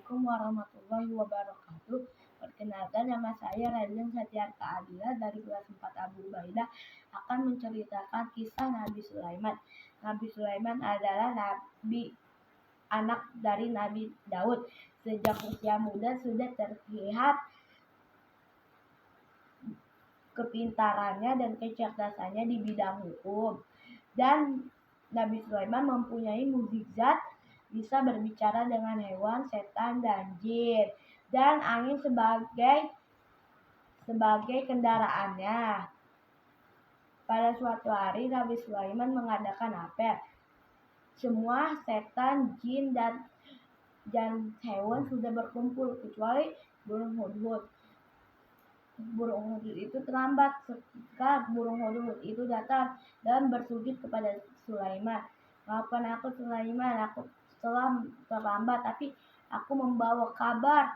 Assalamualaikum warahmatullahi wabarakatuh. Perkenalkan, nama saya Raden Satyarta Adila dari kelas 4 Abu Ubaidah akan menceritakan kisah Nabi Sulaiman. Nabi Sulaiman adalah nabi anak dari Nabi Daud. Sejak usia muda sudah terlihat kepintarannya dan kecerdasannya di bidang hukum. Dan Nabi Sulaiman mempunyai mukjizat, bisa berbicara dengan hewan, setan, dan jin, dan angin sebagai kendaraannya. Pada suatu hari Nabi Sulaiman mengadakan apel. Semua setan, jin, dan hewan sudah berkumpul kecuali burung hudhud. Burung hudhud itu terlambat. Ketika burung hudhud itu datang dan bersujud kepada Sulaiman, "Maafkan aku Sulaiman, aku telah terlambat, tapi aku membawa kabar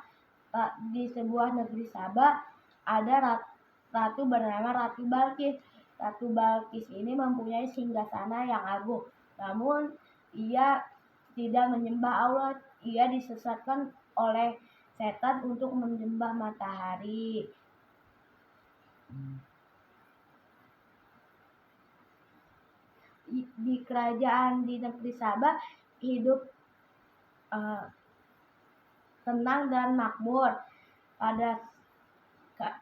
di sebuah negeri Saba ada ratu bernama Ratu Balkis. Ratu Balkis ini mempunyai singgasana yang agung, namun ia tidak menyembah Allah. Ia disesatkan oleh setan untuk menyembah matahari. Di kerajaan di negeri Saba hidup tenang dan makmur.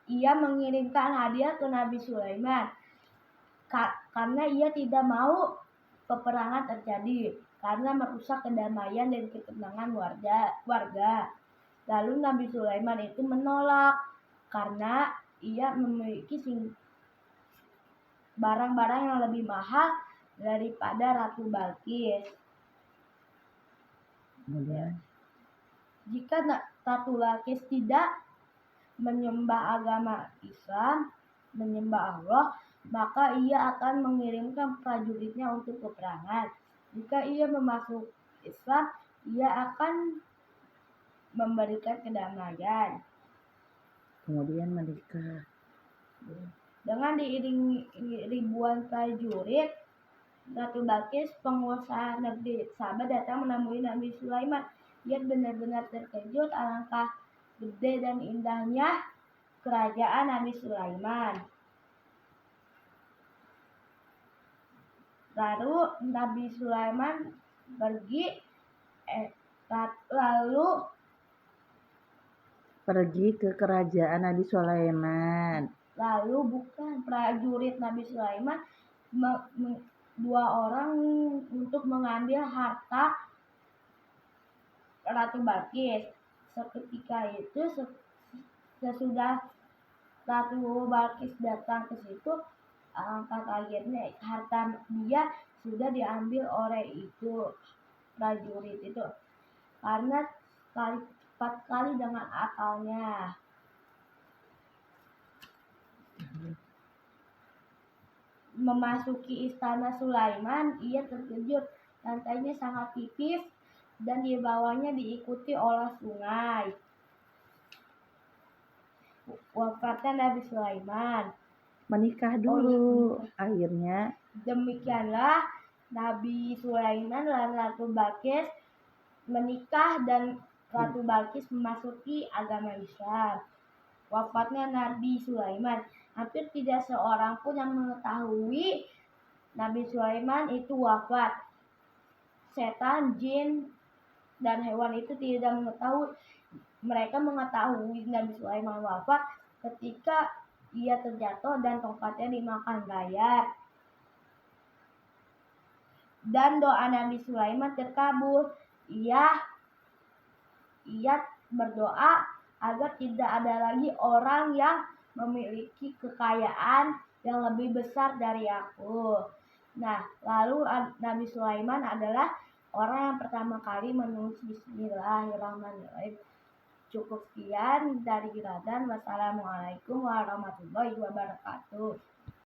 Ia mengirimkan hadiah ke Nabi Sulaiman karena ia tidak mau peperangan terjadi karena merusak kedamaian dan ketenangan warga. Lalu Nabi Sulaiman itu menolak karena ia memiliki barang-barang yang lebih mahal daripada Ratu Balkis. Jika Ratu Balkis tidak menyembah agama Islam, menyembah Allah, maka ia akan mengirimkan prajuritnya untuk peperangan. Jika ia memasuk Islam, ia akan memberikan kedamaian. Kemudian menikah. Dengan diiringi ribuan prajurit, Ratu Balkis, penguasa negeri Saba, datang menemui Nabi Sulaiman. Ia benar-benar terkejut alangkah gede dan indahnya kerajaan Nabi Sulaiman. Lalu Nabi Sulaiman pergi ke kerajaan Nabi Sulaiman. Lalu prajurit Nabi Sulaiman dua orang untuk mengambil harta Ratu Balkis. Seketika itu sesudah Ratu Balkis datang ke situ, alangkah kagetnya harta dia sudah diambil oleh itu prajurit itu karena cepat sekali dengan akalnya. Memasuki istana Sulaiman, ia terkejut. Lantainya sangat tipis dan di bawahnya diikuti oleh sungai. Wafatnya Nabi Sulaiman. Menikah dulu. Akhirnya demikianlah Nabi Sulaiman dan Ratu Balkis menikah dan Ratu Balkis memasuki agama Islam. Wafatnya Nabi Sulaiman. Hampir tidak seorang pun yang mengetahui Nabi Sulaiman itu wafat. Setan, jin, dan hewan itu tidak mengetahui. Mereka mengetahui Nabi Sulaiman wafat ketika ia terjatuh dan tongkatnya dimakan layar. Dan doa Nabi Sulaiman terkabul. Ia berdoa agar tidak ada lagi orang yang memiliki kekayaan yang lebih besar dari aku. Nah, lalu Nabi Sulaiman adalah orang yang pertama kali menulis Bismillahirrahmanirrahim. Cukup sekian dari Radan. Wassalamualaikum warahmatullahi wabarakatuh.